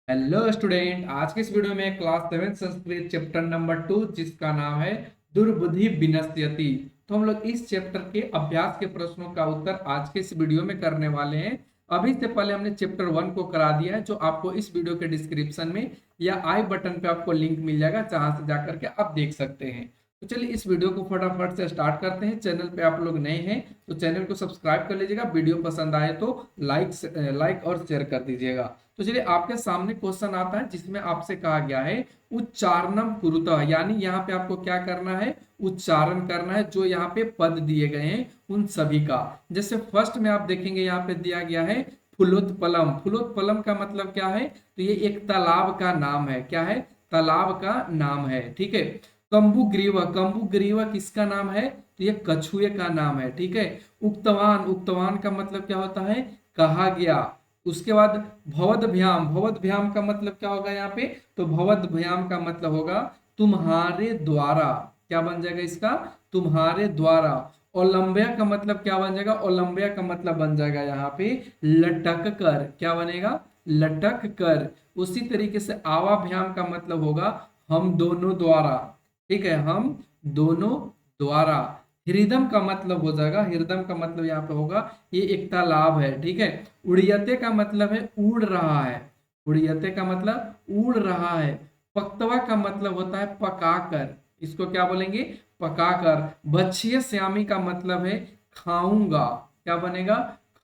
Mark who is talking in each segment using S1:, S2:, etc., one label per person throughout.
S1: Hello student, आज के इस वीडियो में क्लास 7 संस्कृत चैप्टर नंबर 2 जिसका नाम है दुर्बुद्धि विनश्यति। तो हम लोग इस चैप्टर के अभ्यास के प्रश्नों का उत्तर आज के इस वीडियो में करने वाले हैं। अभी से पहले हमने चैप्टर 1 को करा दिया है, जो आपको इस वीडियो के डिस्क्रिप्शन में या आई बटन पे आपको लिंक मिल जाएगा, जहां से जाकर के आप देख सकते हैं। तो चलिए इस वीडियो को फटाफट से स्टार्ट करते हैं। चैनल पे आप लोग नए हैं तो चैनल को सब्सक्राइब कर लीजिएगा, वीडियो पसंद आए तो लाइक और शेयर कर दीजिएगा। तो चलिए आपके सामने क्वेश्चन आता है जिसमें आपसे कहा गया है उच्चारणम कुरुतः, यानी यहाँ पे आपको क्या करना है, उच्चारण करना है जो यहाँ पे पद दिए गए हैं उन सभी का। जैसे फर्स्ट में आप देखेंगे यहाँ पे दिया गया है फुलोत्पलम। फुलोत्पलम का मतलब क्या है, तो ये एक तालाब का नाम है। क्या है? तालाब का नाम है। ठीक है। कंबुग्रीव, कंबुग्रीव किसका नाम है, तो ये कछुए का नाम है। ठीक है। उक्तवान, उक्तवान का मतलब क्या होता है, कहा गया। उसके बाद भवदभ्याम, भवदभ्याम का मतलब क्या होगा यहाँ पे, तो भवदभ्याम का मतलब होगा तुम्हारे द्वारा। क्या बन जाएगा इसका, तुम्हारे द्वारा। ओलंबिया का मतलब क्या बन जाएगा, ओलंबिया का मतलब बन जाएगा यहाँ पे लटक कर। क्या बनेगा, लटक कर। उसी तरीके से आवाभ्याम का मतलब होगा हम दोनों द्वारा। ठीक है, हम दोनों द्वारा। हृदम का मतलब हो जाएगा, हृदम का मतलब यहाँ पे होगा ये एक तालाब है। ठीक है। उड़ियते का मतलब है उड़ रहा है, उड़ियते का मतलब उड़ रहा है। पक्तवा का मतलब होता है पकाकर, इसको क्या बोलेंगे, पकाकर। भक्ष्य श्यामी का मतलब है खाऊंगा। क्या बनेगा,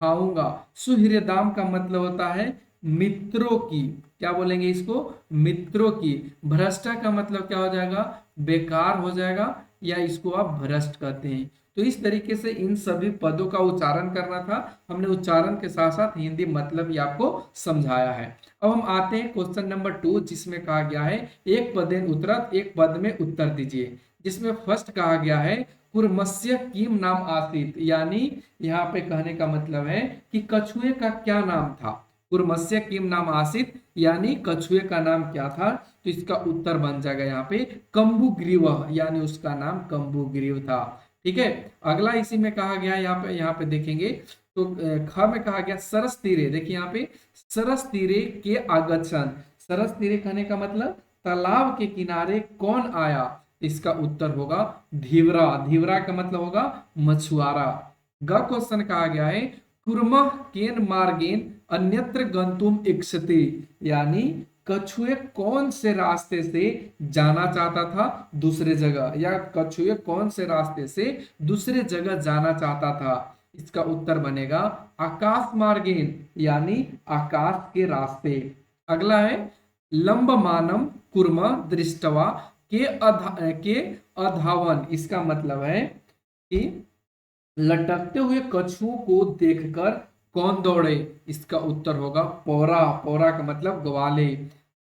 S1: खाऊंगा। सुहृदाम का मतलब होता है मित्रों की। क्या बोलेंगे इसको, मित्रों की। भ्रष्टा का मतलब क्या हो जाएगा, बेकार हो जाएगा, या इसको आप भ्रष्ट कहते हैं। तो इस तरीके से इन सभी पदों का उच्चारण करना था। हमने उच्चारण के साथ साथ हिंदी मतलब भी आपको समझाया है। अब हम आते हैं क्वेश्चन नंबर 2 जिसमें कहा गया है एक पदेन उत्तरत, एक पद में उत्तर दीजिए। जिसमें फर्स्ट कहा गया है कुर्मस्य किम नाम आसीत, यानी यहाँ पे कहने का मतलब है कि कछुए का क्या नाम था। कुर्मस्य किम नाम आसीत यानी कछुए का नाम क्या था, तो इसका उत्तर बन जाएगा यहाँ पे कंबुग्रीव, यानी उसका नाम कंबुग्रीव था। ठीक है। अगला इसी में कहा गया है, यहाँ पे देखेंगे तो ख में कहा गया सरस तीरे। देखिए यहाँ पे सरस तीरे के आगच्छन, सरस तीरे कहने का मतलब तालाब के किनारे कौन आया, इसका उत्तर होगा धीवरा। धीवरा का मतलब होगा मछुआरा। ग क्वेश्चन कहा गया है कुर्मः केन मार्गेन अन्यत्र गंतुम इच्छति, यानी कछुए कौन से रास्ते से जाना चाहता था दूसरे जगह, या कछुए कौन से रास्ते से दूसरे जगह जाना चाहता था। इसका उत्तर बनेगा आकाश मार्गेन, यानी आकाश के रास्ते। अगला है लंबमानम कुर्म दृष्टवा के अधावन। इसका मतलब है कि लटकते हुए कछुओं को देखकर कौन दौड़े, इसका उत्तर होगा पौरा। पौरा का मतलब ग्वाले।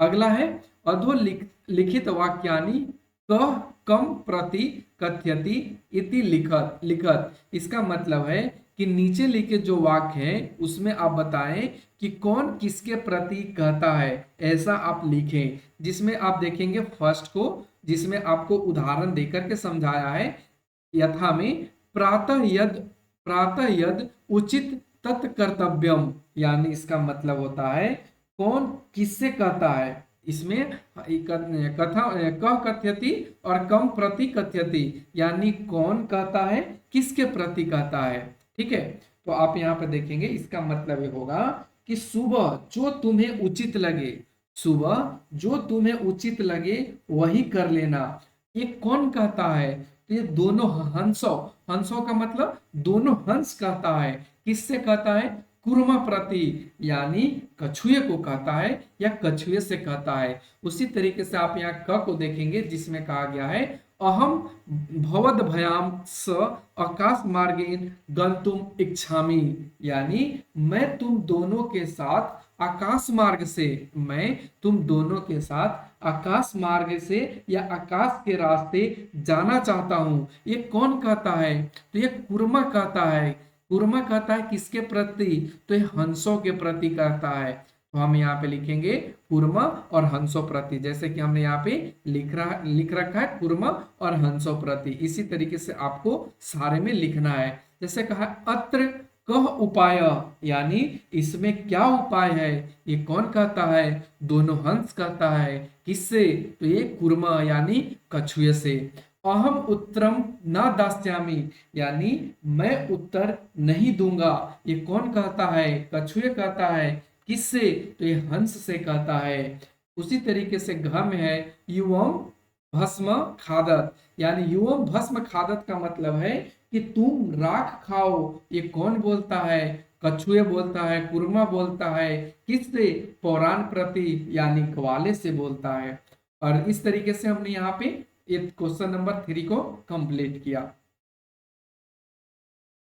S1: अगला है अधोलिखित वाक्यानि कह कम प्रति कथ्यति इति लिखत लिखत। इसका मतलब है कि नीचे लिखे जो वाक्य है उसमें आप बताएं कि कौन किसके प्रति कहता है, ऐसा आप लिखें। जिसमें आप देखेंगे फर्स्ट को, जिसमें आपको उदाहरण देकर के समझाया है यथा में प्रातः यद उचित तत्कर्तव्यम, यानी इसका मतलब होता है कौन किससे कहता है। इसमें कथा कह कथ्यति और कम प्रति कथ्यति, यानी कौन कहता है किसके प्रति कहता है। ठीक है। तो आप यहाँ पे देखेंगे इसका मतलब ये होगा कि सुबह जो तुम्हें उचित लगे, सुबह जो तुम्हें उचित लगे वही कर लेना। ये कौन कहता है, तो ये दोनों हंसों, हंसों का मतलब दोनों हंस कहता है। किससे कहता है, कुर्मा प्रति, यानी कछुए को कहता है या कछुए से कहता है। उसी तरीके से आप यहाँ क को देखेंगे जिसमें कहा गया है अहम भवद भयाम स आकाश मार्गेन गंतुम इच्छामि, यानी मैं तुम दोनों के साथ आकाश मार्ग से, मैं तुम दोनों के साथ आकाश मार्ग से या आकाश के रास्ते जाना चाहता हूं। ये कौन कहता है, तो ये कुर्मा कहता है। कुर्मा कहता है किसके प्रति, तो ये हंसों के प्रति कहता है। तो हम यहाँ पे लिखेंगे कुर्मा और हंसों प्रति, जैसे कि हमने यहाँ पे लिख रखा है कुर्मा और हंसों प्रति। इसी तरीके से आपको सारे में लिखना है। जैसे कहा अत्र कह उपाय, यानी इसमें क्या उपाय है, ये कौन कहता है, दोनों हंस कहता है। किससे, तो ये कुर्मा यानी कछुए से। अहम उत्तरम न दास्यामि, यानी मैं उत्तर नहीं दूंगा, ये कौन कहता है, कछुए कहता है। किससे, तो ये हंस से कहता है। उसी तरीके से घ में है युवम भस्म खादत, यानी युवम भस्म खादत का मतलब है कि तुम राख खाओ, ये कौन बोलता है, कछुए बोलता है, कुरमा बोलता है। किससे, पौराण प्रति यानी ग्वाले से बोलता है। और इस तरीके से हमने यहाँ पे क्वेश्चन नंबर 3 को कंप्लीट किया।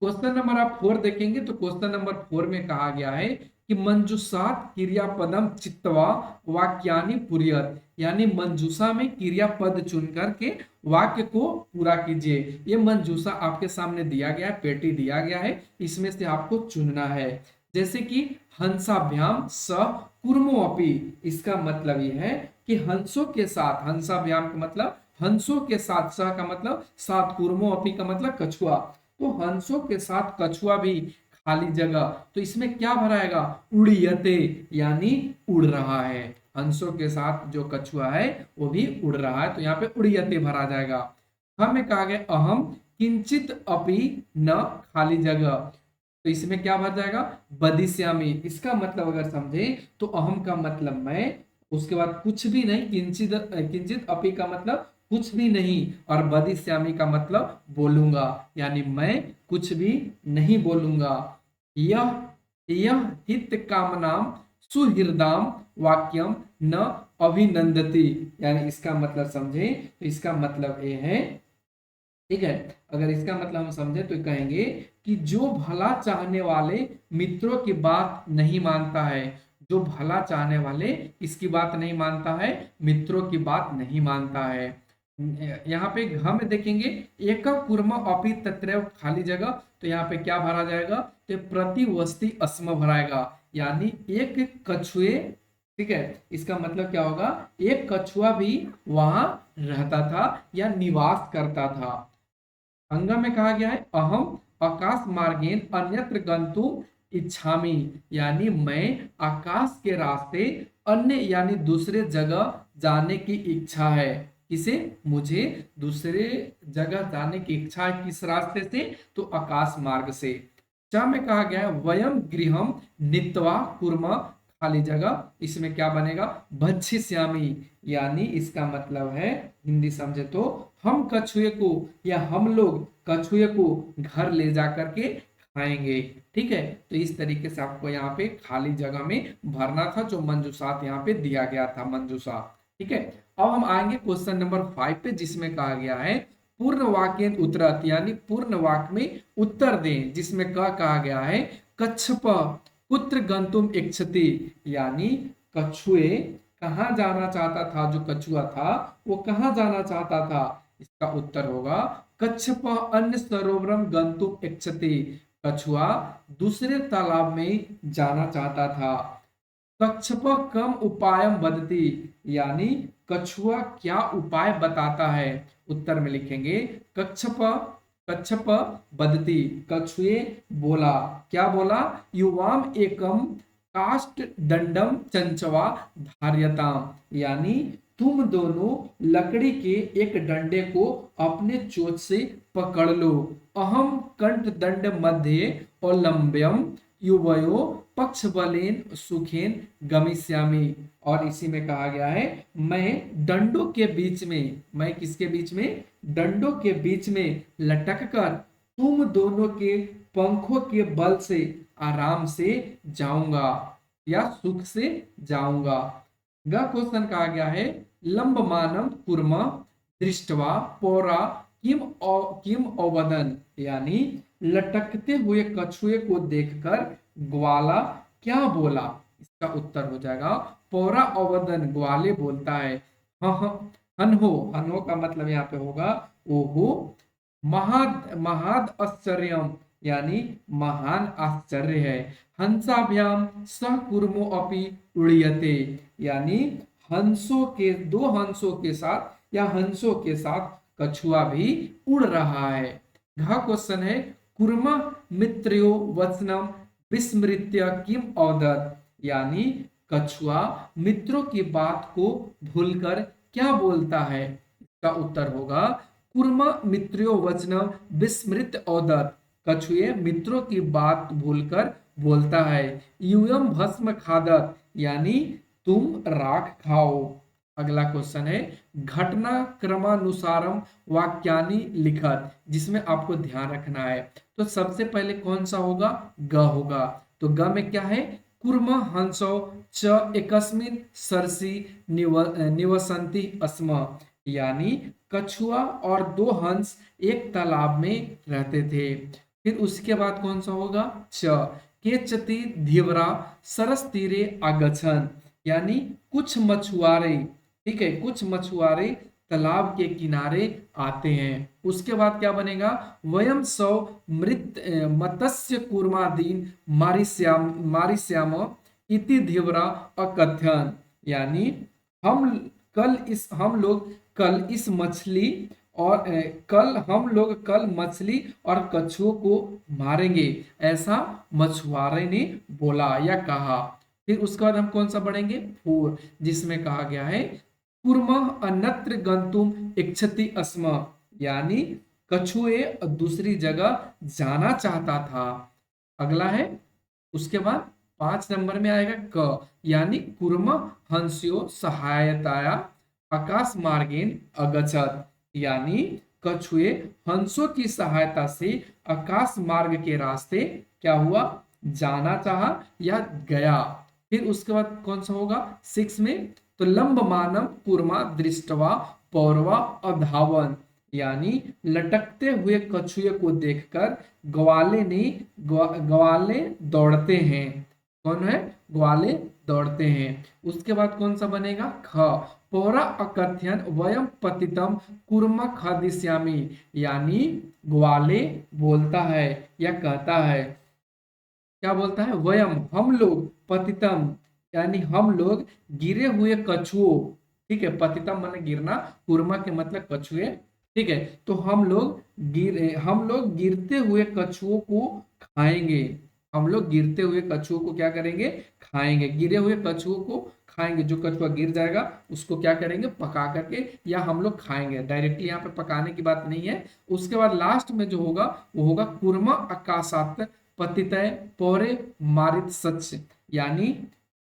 S1: क्वेश्चन नंबर आप 4 देखेंगे तो क्वेश्चन नंबर 4 में कहा गया है कि मंजूषात क्रियापदम चित्तवा वाक्यानि पुर्यत, यानी मंजूषा में क्रियापद चुन करके वाक्य को पूरा कीजिए। ये मंजूषा आपके सामने दिया गया है, पेटी दिया गया है, इसमें से आपको चुनना है। जैसे कि हंसाभ्याम स कुर्मोपि, इसका मतलब ये है कि हंसों के साथ, हंसाभ्याम का मतलब हंसों के साथ, स का मतलब साथ, कुर्मोपि का मतलब कछुआ, तो हंसों के साथ कछुआ भी खाली जगह, तो इसमें क्या भराएगा, उड़ियते, यानी उड़ रहा है। हंसों के साथ जो कछुआ है वो भी उड़ रहा है, तो यहाँ पे उड़ियते भरा जाएगा। हमें कहा गया अहम किंचित अपि न, खाली जगह, तो इसमें क्या भर जाएगा, बदिश्यामी। इसका मतलब अगर समझे तो अहम का मतलब मैं, उसके बाद कुछ भी नहीं, किंचित, किंचित अपि का मतलब कुछ भी नहीं, और बदिश्यामी का मतलब बोलूंगा, यानी मैं कुछ भी नहीं बोलूंगा। यह यह हित कामनाम सुहृदाम वाक्यम न अभिनंदती, यानी इसका मतलब समझे तो इसका मतलब ये है, ठीक है, अगर इसका मतलब हम समझे तो कहेंगे कि जो भला चाहने वाले मित्रों की बात नहीं मानता है, जो भला चाहने वाले इसकी बात नहीं मानता है, मित्रों की बात नहीं मानता है। यहाँ पे घ में देखेंगे एक कुर्म अपि तत्रैव, खाली जगह, तो यहाँ पे क्या भरा जाएगा, तो प्रतिवस्ती अस्म भराएगा, यानी एक कछुए, ठीक है, इसका मतलब क्या होगा, एक कछुआ भी वहां रहता था या निवास करता था। अंगा में कहा गया है अहम आकाश मार्गेन अन्यत्र गंतुम इच्छामि, यानी मैं आकाश के रास्ते अन्य यानी दूसरे जगह जाने की इच्छा है। किसे, मुझे दूसरे जगह जाने की इच्छा है। किस रास्ते से, तो आकाश मार्ग से। चा में कहा गया है वयम गृहम नित्वा कुर्मा, खाली जगह, इसमें क्या बनेगा, भक्षिष्यामि, यानी इसका मतलब है, हिंदी समझे तो हम कछुए को या हम लोग कछुए को घर ले जा करके खाएंगे। ठीक है, तो इस तरीके से आपको यहाँ पे खाली जगह में भरना था, जो मंजूषात यहाँ पे दिया गया था, मंजूषा। ठीक है, अब हम आएंगे क्वेश्चन नंबर 5 पे, जिसमें कहा गया है पूर्ण वाक्य उत्तरत, यानी पूर्ण वाक्य में उत्तर दें, जिसमें कहा गया है कच्छप कुत्र गंतुम इच्छति, यानी कछुए कहाँ जाना चाहता था, जो कछुआ था वो कहाँ जाना चाहता था, इसका उत्तर होगा कच्छप अन्य सरोवरम गंतुम इच्छति, कछुआ दूसरे तालाब में जाना चाहता था। कच्छप कम उपायम बदती, यानी कछुआ क्या उपाय बताता है, उत्तर में लिखेंगे कच्छप कच्छप बदती, कछुए बोला, क्या बोला, युवाम एकम काष्ट दंडम चंचवा धार्यताम, यानी तुम दोनों लकड़ी के एक डंडे को अपने चोंच से पकड़ लो। अहम कंठ दंड मध्य ओलंब्यम युवयो पक्ष बलेन सुखेन गमिष्यामि, और इसी में कहा गया है मैं डंडों के बीच में, मैं किसके बीच में, डंडों के बीच में लटक कर तुम दोनों के पंखों के बल से आराम से जाऊंगा या सुख से जाऊंगा। ग क्वेश्चन कहा गया है लंबमानम कुर्मा दृष्टवा पौरा किम अवदन, यानी लटकते हुए कछुए को देखकर ग्वाला क्या बोला, इसका उत्तर हो जाएगा पौरा अवदन, ग्वाले बोलता है हन्हो, हन्हो का मतलब यहाँ पे होगा ओहो, महाद आश्चर्यम, यानी महान आश्चर्य है। हंसाभ्याम सह कुर्मो अपि उड़ियते, यानी हंसों के, दो हंसों के साथ या हंसों के साथ कछुआ भी उड़ रहा है। घ क्वेश्चन है कुर्म मित्र्यो वचनम विस्मृत्य किम औदत, यानी कछुआ मित्रों की बात को भूलकर क्या बोलता है। इसका उत्तर होगा कुर्म मित्र्यो वचनम विस्मृत औदत, कछुए मित्रों की बात भूलकर बोलता है। यूयम भस्म खादत, यानी तुम राख खाओ। अगला क्वेश्चन है घटना क्रमानुसारम वाक्यानि लिखत, जिसमें आपको ध्यान रखना है। तो सबसे पहले कौन सा होगा, ग होगा। तो ग में क्या है, कुर्म हंसो च एकस्मिन सरसी निवसंति अस्म, यानी कछुआ और दो हंस एक तालाब में रहते थे। फिर उसके बाद कौन सा होगा, च केचति धीवरा सरस तीरे आगछन, यानी कुछ मछुआरे, ठीक है, कुछ मछुआरे तालाब के किनारे आते हैं। उसके बाद क्या बनेगा, वयम सौ मृत मत्स्य कूर्मादीन मारिश्याम इति धीवरा अकथ्यन, यानी हम लोग कल इस मछली और हम लोग कल मछली और कछुओं को मारेंगे, ऐसा मछुआरे ने बोला या कहा। फिर उसके बाद हम कौन सा पढ़ेंगे, फोर, जिसमें कहा गया है कुर्मः अन्यत्र गंतुम इच्छति अस्म, यानी कछुए दूसरी जगह जाना चाहता था। अगला है उसके बाद 5 नंबर में आएगा क, यानी कुर्म हंस्यो सहायताया आकाश मार्गेन अगछत, यानी कछुए हंसों की सहायता से आकाश मार्ग के रास्ते क्या हुआ, जाना चाहा या गया। फिर उसके बाद कौन सा होगा, 6 में, तो लंब मानव कुर्मा दृष्टवा पौरवा अधावन, यानी लटकते हुए कछुए को देखकर ग्वाले दौड़ते हैं। कौन है, ग्वाले दौड़ते हैं। उसके बाद कौन सा बनेगा, ख, पौरा अकथ्यन वयम पतितम कुर्म खादिश्यामी, यानी ग्वाले बोलता है या कहता है, क्या बोलता है, वयम हम लोग, पतितम यानी हम लोग गिरे हुए कछुओं, ठीक है, पतितम माने गिरना, कुर्मा के मतलब कछुए, ठीक है, तो हम लोग गिरते हुए कछुओं को खाएंगे। हम लोग गिरते हुए कछुओं को क्या करेंगे, खाएंगे। गिरे हुए कछुओं को खाएंगे, जो कछुआ गिर जाएगा उसको क्या करेंगे, पका करके, या हम लोग खाएंगे। डायरेक्टली यहाँ पे पकाने की बात नहीं है। उसके बाद लास्ट में जो होगा वो होगा कुर्मा आकाशात पतितय पौरे मारित सच, यानी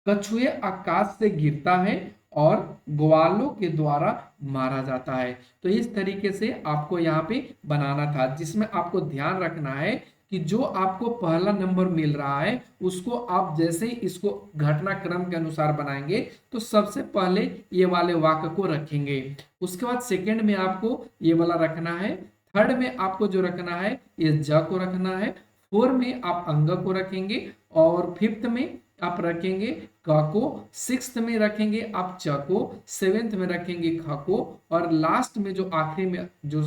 S1: कछुए आकाश से गिरता है और ग्वालों के द्वारा मारा जाता है। तो इस तरीके से आपको यहाँ पे बनाना था, जिसमें आपको ध्यान रखना है कि जो आपको पहला नंबर मिल रहा है उसको आप जैसे ही इसको घटनाक्रम के अनुसार बनाएंगे तो सबसे पहले ये वाले वाक्य को रखेंगे। उसके बाद सेकंड में आपको ये वाला रखना है, थर्ड में आपको जो रखना है ये ज को रखना है, फोर में आप अंग को रखेंगे, और फिफ्थ में आप रखेंगे क को, सिक्स्थ में रखेंगे आप च को, सेवेंथ में रखेंगे ख को, और लास्ट में जो आखिरी में जो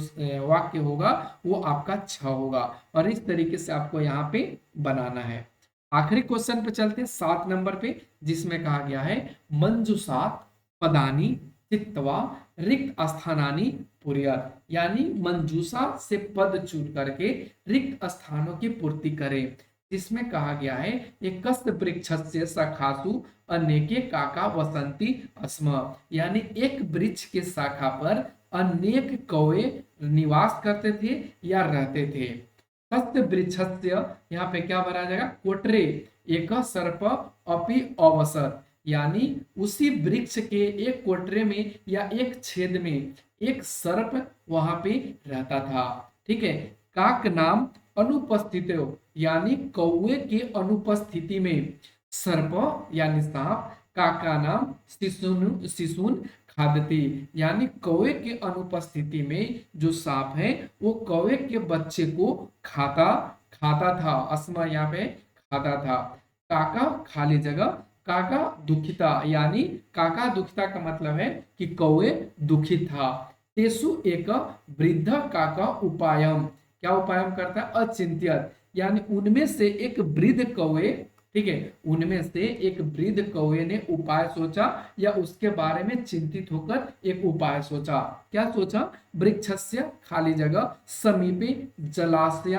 S1: वाक्य होगा वो आपका छ होगा। और इस तरीके से आपको यहाँ पे बनाना है। आखिरी क्वेश्चन पे चलते हैं 7 नंबर पे, जिसमें कहा गया है मंजूषात पदानी चित्तवा रिक्त स्थानानि पुर्यत, यानी मंजूषा से पद चुन करके रिक्त स्थानों की पूर्ति करें। जिसमें कहा गया है एक कस्त वृक्ष से शाखासु अनेके काका वसंती अस्म, यानी एक वृक्ष के शाखा पर अनेक कौवे निवास करते थे या रहते थे। कस्त वृक्षस्य यहाँ पे क्या भरा जाएगा, कोटरे एक सर्प अपि अवसत, यानी उसी वृक्ष के एक कोटरे में या एक छेद में एक सर्प वहां पे रहता था। ठीक है, काक नाम अनुपस्थित, यानी कौवे के अनुपस्थिति में सर्प यानी सांप, काका नाम शिशुन खादती, यानी कौवे के अनुपस्थिति में जो सांप है वो कौवे के बच्चे को खाता था। अस्मा यहाँ पे खाता था। काका खाली जगह, काका दुखिता, यानी काका दुखिता का मतलब है कि कौवे दुखित था। तेसु एक वृद्ध काका उपायम, क्या उपायम करता है, अचिंत्यत, यानी उनमें से एक वृद्ध कौवे, ठीक है, उनमें से एक वृद्ध कौवे ने उपाय सोचा या उसके बारे में चिंतित होकर एक उपाय सोचा। क्या सोचा, वृक्षस्य खाली जगह समीपे जलाशय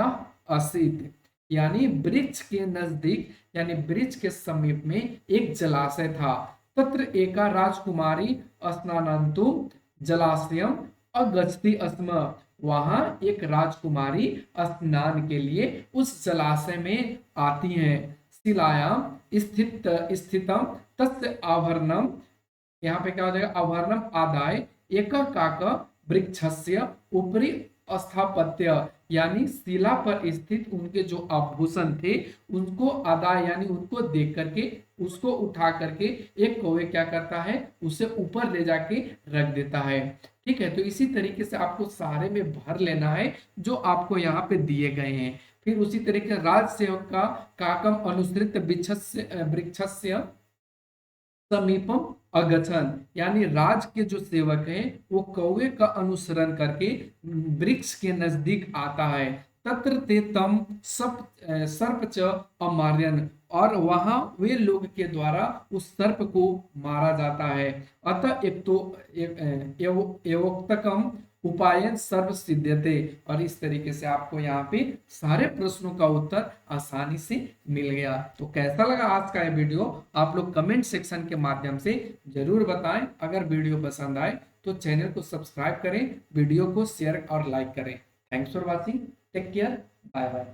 S1: असित, यानी वृक्ष के नजदीक यानी वृक्ष के समीप में एक जलाशय था। तत्र एका राजकुमारी स्नानान्तु जलाशयम अगच्छति स्म, वहां एक राजकुमारी स्नान के लिए उस जलाशय में आती हैं। शिलायाम स्थितम तस्य आभरणम, यहाँ पे क्या हो जाएगा, आभरणम आदाय एक काक वृक्षस्य ऊपरी स्थापत्य, यानी शिला पर स्थित उनके जो आभूषण थे उनको आदाय यानी उनको देख करके उसको उठा करके एक कौवे क्या करता है, उसे ऊपर ले जाके रख देता है। ठीक है, तो इसी तरीके से आपको सारे में भर लेना है जो आपको यहाँ पे दिए गए हैं। फिर उसी तरीके राज सेवक का काकम अनुसृत वृक्षस्य समीपम अगछन, यानी राज के जो सेवक हैं वो कौवे का अनुसरण करके वृक्ष के नजदीक आता है। तत्र ते तम सर्प च अमार्यन, और वहां वे लोग के द्वारा उस सर्प को मारा जाता है। अतः एक तो एवोक्तकम उपायन सर्व सिद्ध्यते, और इस तरीके से आपको यहाँ पे सारे प्रश्नों का उत्तर आसानी से मिल गया। तो कैसा लगा आज का ये वीडियो, आप लोग कमेंट सेक्शन के माध्यम से जरूर बताएं। अगर वीडियो पसंद आए तो चैनल को सब्सक्राइब करें, वीडियो को शेयर और लाइक करें। Thanks for watching, take care, bye bye.